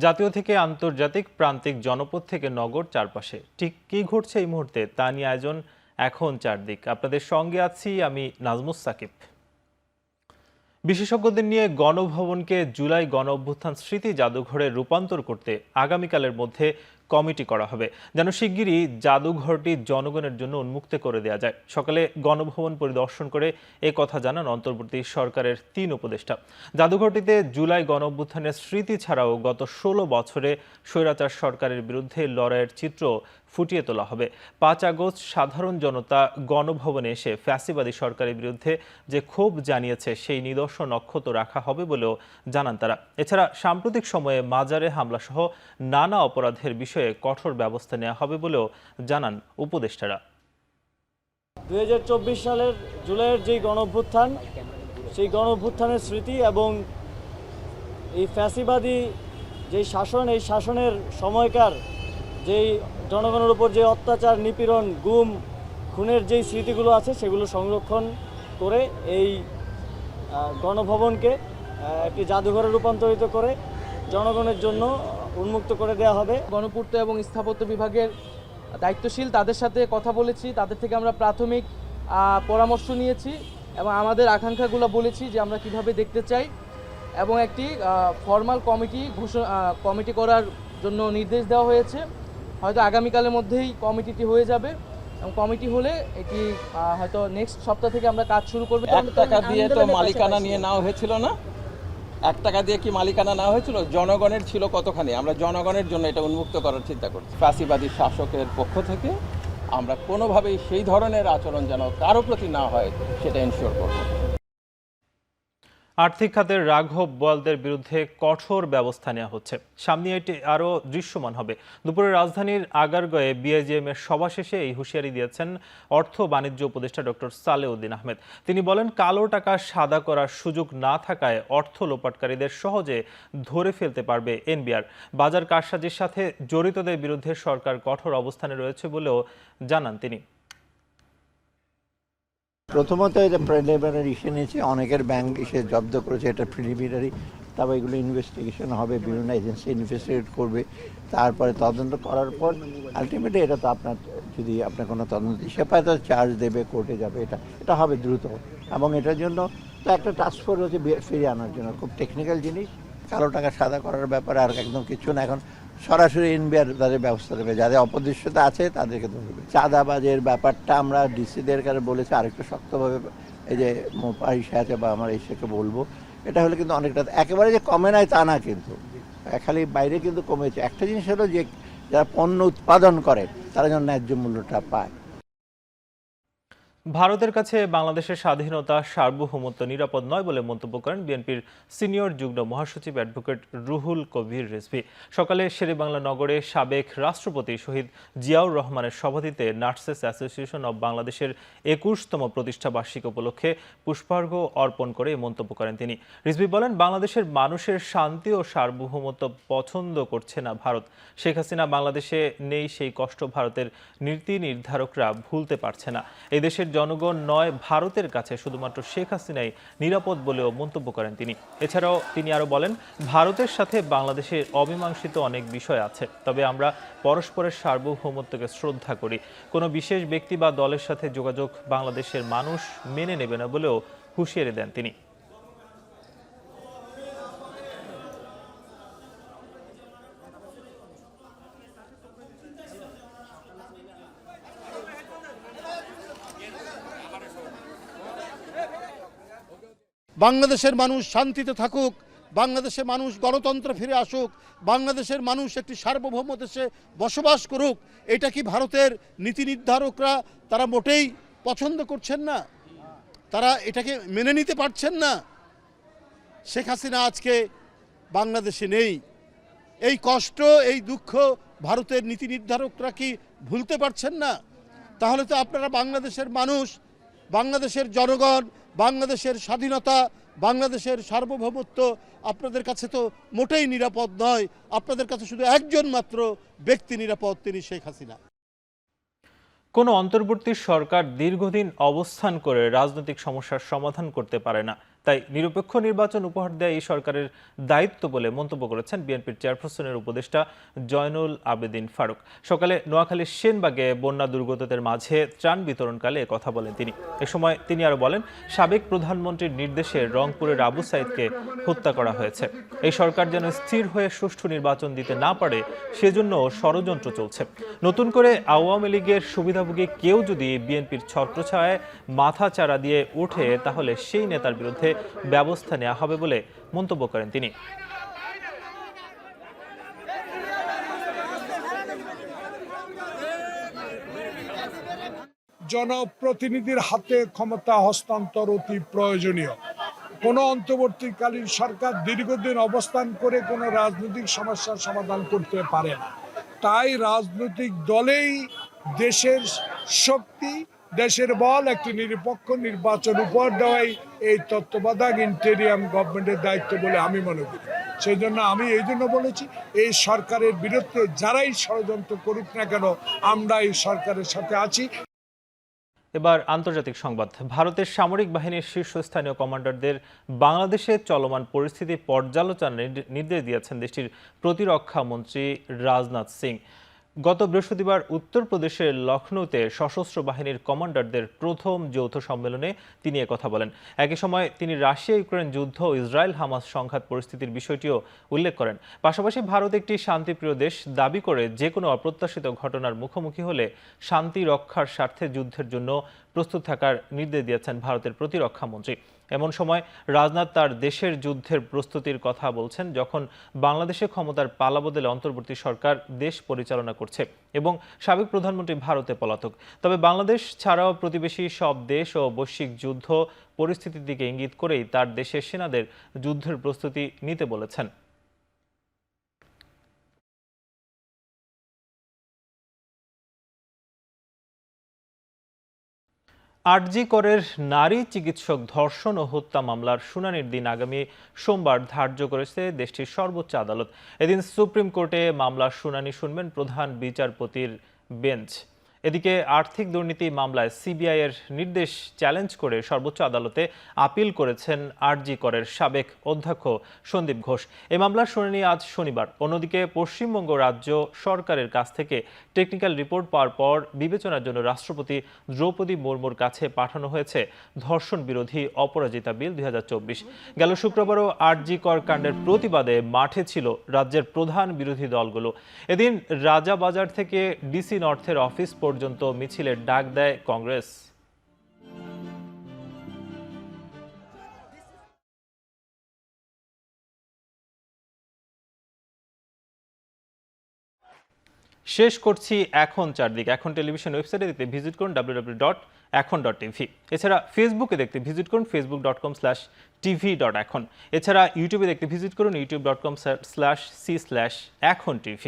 জাতীয় থেকে আন্তর্জাতিক, প্রান্তিক, জনপদ থেকে নগর, চারপাশে ঠিক কি ঘটছে এই মুহূর্তে তা নিয়ে আয়োজন এখন চারদিক। আপনাদের সঙ্গে আছি আমি নাজমুস সাকিব। বিশেষজ্ঞদের নিয়ে গণভবনকে জুলাই গণ অভ্যুত্থান স্মৃতি জাদুঘরে রূপান্তর করতে আগামীকালের মধ্যে কমিটি করা হবে, যেন শিগগিরই জাদুঘরটি জনগণের জন্য উন্মুক্ত করে দেওয়া যায়। সকালে গণভবন পরিদর্শন করে এ কথা জানান অন্তর্বর্তী সরকারের ৩ উপদেষ্টা। জাদুঘরটিতে জুলাই গণ অভ্যুত্থানের স্মৃতি ছাড়াও গত ১৬ বছরে স্বৈরাচার সরকারের বিরুদ্ধে লড়াইয়ের চিত্র ফুটিয়ে তোলা হবে। ৫ আগস্ট সাধারণ জনতা গণভবনে এসে ফ্যাসিবাদী সরকারের বিরুদ্ধে যে ক্ষোভ জানিয়েছে সেই নিদর্শন অক্ষত রাখা হবে বলেও জানান তারা। এছাড়া সাম্প্রতিক সময়ে মাজারে হামলা সহ নানা অপরাধের বিষয়ে কঠোর ব্যবস্থা নেওয়া হবে বলেও জানান উপদেষ্টারা। ২০২৪ সালের জুলাইয়ের যেই গণঅভ্যুত্থান, সেই গণঅভ্যুত্থানের স্মৃতি এবং এই ফ্যাসিবাদী যেই শাসন, এই শাসনের সময়কার যেই জনগণের উপর যে অত্যাচার, নিপীড়ন, গুম, খুনের যেই স্মৃতিগুলো আছে সেগুলো সংরক্ষণ করে এই গণভবনকে একটি জাদুঘরে রূপান্তরিত করে জনগণের জন্য উন্মুক্ত করে দেওয়া হবে। গণপূর্ত এবং স্থাপত্য বিভাগের দায়িত্বশীল তাদের সাথে কথা বলেছি, তাদের থেকে আমরা প্রাথমিক পরামর্শ নিয়েছি এবং আমাদের আকাঙ্ক্ষাগুলো বলেছি যে আমরা কিভাবে দেখতে চাই, এবং একটি ফর্মাল কমিটি করার জন্য নির্দেশ দেওয়া হয়েছে। হয়তো আগামীকালের মধ্যেই কমিটিটি হয়ে যাবে এবং কমিটি হলে এটি হয়তো নেক্সট সপ্তাহ থেকে আমরা কাজ শুরু করব। 1 টাকা দিয়ে তো মালিকানা নিয়ে নেওয়া হয়েছিল না? 1 টাকা দিয়ে কি মালিকানা নেওয়া হয়েছিল? জনগণের ছিল কতখানি? আমরা জনগণের জন্য এটা উন্মুক্ত করার চিন্তা করছি। ফ্যাসিবাদী শাসকের পক্ষ থেকে আমরা কোনোভাবেই সেই ধরনের আচরণ যেন কারো প্রতি না হয় সেটা এনশিওর করব। আর্থিক খাতের রাঘব বোয়ালদের বিরুদ্ধে কঠোর ব্যবস্থা নেওয়া হচ্ছে। সামনে এটি আরও দৃশ্যমান হবে। দুপুরে রাজধানীর আগারগাঁয়ে বিআইজিএম এর সভা শেষে এই হুঁশিয়ারি দিয়েছেন অর্থ বাণিজ্য উপদেষ্টা ডক্টর সালেউদ্দিন আহমেদ। তিনি বলেন, কালো টাকা সাদা করার সুযোগ না থাকায় অর্থ লোপাটকারীদের সহজে ধরে ফেলতে পারবে এনবিআর। বাজার কারসাজির সাথে জড়িতদের বিরুদ্ধে সরকার কঠোর অবস্থানে রয়েছে বলেও জানান তিনি। প্রথমত এটা প্রিলিমিনারি ইস্যু নিয়েছে, অনেকের ব্যাংক এসে জব্দ করেছে, এটা প্রিলিমিনারি। তারপর এগুলো ইনভেস্টিগেশন হবে, বিভিন্ন এজেন্সি ইনভেস্টিগেট করবে, তারপরে তদন্ত করার পর আলটিমেটলি এটা তো আপনার যদি আপনার কোনো তদন্ত সে পায় তো চার্জ দেবে, কোর্টে যাবে, এটা হবে দ্রুত। এবং এটার জন্য তো একটা টাস্কফোর্স হচ্ছে ফিরিয়ে আনার জন্য, খুব টেকনিক্যাল জিনিস। কালো টাকা সাদা করার ব্যাপারে আর একদম কিছু না, এখন সরাসরি এনবিআর তাদের ব্যবস্থা দেবে, যাদের অপদৃশ্যতা আছে তাদেরকে ধরবে। চাঁদাবাজের ব্যাপারটা আমরা ডিসিদের কাছে বলেছি আরেকটু শক্তভাবে, এই যে মোপাইশা আছে বা আমার এসেকে বলবো, এটা হলে কিন্তু অনেকটা একেবারে যে কমে নাই তা না, কিন্তু খালি বাইরে কিন্তু কমেছে। একটা জিনিস হলো যে যারা পণ্য উৎপাদন করে তারা যেন ন্যায্য মূল্যটা পায়। ভারতের কাছে বাংলাদেশের স্বাধীনতা, সার্বভৌমত্ব নিরাপদ নয় বলে মন্তব্য করেন বিএনপির সিনিয়র যুগ্ম মহাসচিব অ্যাডভোকেট রুহুল কবির রিজভী। সকালে শেরেবাংলা নগরে সাবেক রাষ্ট্রপতি শহীদ জিয়াউর রহমানের সভাপতিতে নার্সেস অ্যাসোসিয়েশন অব বাংলাদেশের ২১তম প্রতিষ্ঠা বার্ষিকী উপলক্ষে পুষ্পার্ঘ্য অর্পণ করে এই মন্তব্য করেন তিনি। রিজভী বলেন, বাংলাদেশের মানুষের শান্তি ও সার্বভৌমত্ব পছন্দ করছে না ভারত। শেখ হাসিনা বাংলাদেশে নেই, সেই কষ্ট ভারতের নীতি নির্ধারকরা ভুলতে পারছে না। এই দেশের জনগণ নয়, ভারতের কাছে শুধুমাত্র শেখ হাসিনাই নিরাপদ বলেও মন্তব্য করেন তিনি। এছাড়াও তিনি আরো বলেন, ভারতের সাথে বাংলাদেশের অমীমাংসিত অনেক বিষয় আছে, তবে আমরা পরস্পরের সার্বভৌমত্বকে শ্রদ্ধা করি। কোনো বিশেষ ব্যক্তি বা দলের সাথে যোগাযোগ বাংলাদেশের মানুষ মেনে নেবে না বলেও হুঁশিয়ারি দেন তিনি। বাংলাদেশের মানুষ শান্তিতে থাকুক, বাংলাদেশের মানুষ গণতন্ত্র ফিরে আসুক, বাংলাদেশের মানুষ একটি সার্বভৌম দেশে বসবাস করুক, এটা কি ভারতের নীতি নির্ধারকরা তারা মোটেই পছন্দ করছেন না? তারা এটাকে মেনে নিতে পারছেন না। শেখ হাসিনা আজকে বাংলাদেশে নেই, এই কষ্ট, এই দুঃখ ভারতের নীতি নির্ধারকরা কি ভুলতে পারছেন না? তাহলে তো আপনারা বাংলাদেশের মানুষ, বাংলাদেশের জনগণ, বাংলাদেশের স্বাধীনতা, বাংলাদেশের সার্বভৌমত্ব আপনাদের কাছে তো মোটেই নিরাপদ নয়, আপনাদের কাছে শুধু একজন মাত্র ব্যক্তি নিরাপদ, তিনি শেখ হাসিনা। কোনো অন্তর্বর্তী সরকার দীর্ঘদিন অবস্থান করে রাজনৈতিক সমস্যার সমাধান করতে পারে না, তাই নিরপেক্ষ নির্বাচন উপহার দেয় এই সরকারের দায়িত্ব বলে মন্তব্য করেছেন বিএনপির চেয়ারপারসনের উপদেষ্টা জয়নুল আবেদিন ফারুক। সকালে নোয়াখালীর সেনবাগে বন্যা দুর্গতদের মাঝে ত্রাণ বিতরণকালে কথা বলেন তিনি। এ সময় তিনি আরো বলেন, সাবেক প্রধানমন্ত্রীর নির্দেশে রংপুরের আবু সাইদকে হত্যা করা হয়েছে। এই সরকার যেন স্থির হয়ে সুষ্ঠু নির্বাচন দিতে না পারে সেজন্য ষড়যন্ত্র চলছে। নতুন করে আওয়ামী লীগের সুবিধাভোগী কেউ যদি বিএনপির ছত্রছায়ায় মাথা চারা দিয়ে ওঠে তাহলে সেই নেতার বিরুদ্ধে ব্যবস্থা নেওয়া হবে বলে মন্তব্য করেন তিনি। জনপ্রতিনিধির হাতে ক্ষমতা হস্তান্তর অতি প্রয়োজনীয়। কোনো অন্তর্বর্তীকালীন সরকার দীর্ঘদিন অবস্থান করে কোনো রাজনৈতিক সমস্যার সমাধান করতে পারে না। তাই রাজনৈতিক দলেই দেশের শক্তি, দেশের বল, একটি নিরপেক্ষ নির্বাচন উপহার দেওয়াই এই তত্ত্বাবধায়ক ইন্টেরিয়াম গভর্নমেন্টের দায়িত্ব বলে আমি মনে করি। সেই জন্য আমি এই জন্য বলেছি, এই সরকারের বিরুদ্ধে যারাই ষড়যন্ত্র করুক না কেন, আমরা এই সরকারের সাথে আছি। এবার আন্তর্জাতিক সংবাদ। ভারতের সামরিক বাহিনীর শীর্ষস্থানীয় কমান্ডারদের বাংলাদেশে চলমান পরিস্থিতি পর্যালোচনার নির্দেশ দিয়েছেন দেশটির প্রতিরক্ষা মন্ত্রী রাজনাথ সিং। গত বৃহস্পতিবার উত্তরপ্রদেশের লখনৌতে সশস্ত্র বাহিনীর কমান্ডারদের প্রথম যৌথ সম্মেলনে তিনি কথা বলেন। একই সময় তিনি রাশিয়া ইউক্রেন যুদ্ধ ও ইসরায়েল হামাস সংঘাত পরিস্থিতির বিষয়টিও উল্লেখ করেন। পাশাপাশি ভারত একটি শান্তিপ্রিয় দেশ দাবি করে যে কোনো অপ্রত্যাশিত ঘটনার মুখোমুখি হলে শান্তি রক্ষার স্বার্থে যুদ্ধের জন্য প্রস্তুত থাকার নির্দেশ দিয়েছেন ভারতের প্রতিরক্ষা মন্ত্রী। এমন সময় রাজনাথ তার দেশের যুদ্ধের প্রস্তুতির কথা বলছেন যখন বাংলাদেশে ক্ষমতার পালাবদলে অন্তর্বর্তী সরকার দেশ পরিচালনা করছে এবং সাবেক প্রধানমন্ত্রী ভারতে পলাতক। তবে বাংলাদেশ ছাড়াও প্রতিবেশী সব দেশ ও বৈশ্বিক যুদ্ধ পরিস্থিতির দিকে ইঙ্গিত করেই তার দেশের সেনাদের যুদ্ধের প্রস্তুতি নিতে বলেছেন। আরজি করের নারী চিকিৎসক ধর্ষণ ও হত্যা মামলার শুনানির দিন আগামী সোমবার ধার্য করেছে দেশটির সর্বোচ্চ আদালত। এদিন সুপ্রিম কোর্টে মামলার শুনানি শুনবেন প্রধান বিচারপতির বেঞ্চ। এদিকে আর্থিক দুর্নীতি মামলায় সিবিআই এর নির্দেশ চ্যালেঞ্জ করে সর্বোচ্চ আদালতে আপিল করেছেন আরজি করের সাবেক অধ্যক্ষ সন্দীপ ঘোষ। এই মামলার শুনানি আজ শনিবার। অন্যদিকে পশ্চিমবঙ্গ রাজ্য সরকারের কাছ থেকে টেকনিক্যাল রিপোর্ট পাওয়ার পর বিবেচনার জন্য রাষ্ট্রপতি দ্রৌপদী মুর্মুর কাছে পাঠানো হয়েছে ধর্ষণ বিরোধী অপরাজিতা বিল 2024। গেল শুক্রবারও আরজি কর কাণ্ডের প্রতিবাদে মাঠে ছিল রাজ্যের প্রধান বিরোধী দলগুলো। এদিন রাজাবাজার থেকে ডিসি নর্থের অফিস পর্যন্ত মিছিলের ডাক দেয় কংগ্রেস। শেষ করছি এখন চারদিক। এখন টেলিভিশন ওয়েবসাইটে দেখতে ভিজিট করুন www.ekhon.tv। এছাড়া ফেসবুকে দেখতে ভিজিট করুন facebook.com/tv.ekhon। এছাড়া ইউটিউবে দেখতে ভিজিট করুন youtube.com/c/ekhon tv।